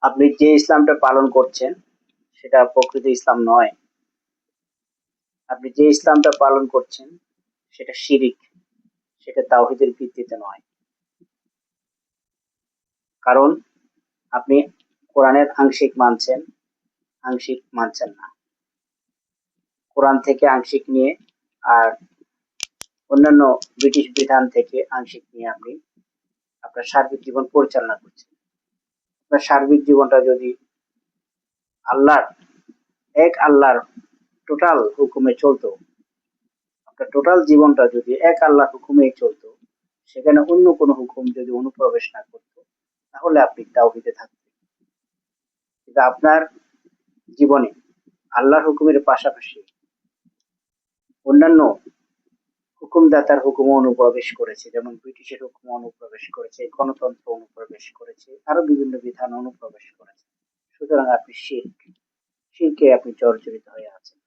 আপনি যে ইসলামটা পালন করছেন সেটা প্রকৃত ইসলাম নয়। আপনি যে ইসলামটা পালন করছেন সেটা শিরিক, সেটা তাওহীদের ভিত্তিতে নয়। কারণ আপনি কোরআনের আংশিক মানছেন, আংশিক মানছেন না। কোরআন থেকে আংশিক নিয়ে আর অন্যান্য ব্রিটিশ বিধান থেকে আংশিক নিয়ে আপনি আপনার সার্বিক জীবন পরিচালনা করছেন। আপনার সার্বিক জীবনটা যদি আল্লাহর আল্লাহর টোটাল হুকুমে চলতো, আপনার টোটাল জীবনটা যদি এক আল্লাহর হুকুমে চলতো, সেখানে অন্য কোনো হুকুম যদি অনুপ্রবেশ না করতো, তাহলে আপনি তাওহীদে থাকতেন। কিন্তু আপনার জীবনে আল্লাহর হুকুমের পাশাপাশি অন্যান্য হুকুমদাতার হুকুম অনুপ্রবেশ করেছে, যেমন ব্রিটিশের হুকুম অনুপ্রবেশ করেছে, গণতন্ত্র অনুপ্রবেশ করেছে, আরো বিভিন্ন বিধান অনুপ্রবেশ করেছে। সুতরাং আপনি শিরকে আপনি জর্জরিত হয়ে আছেন।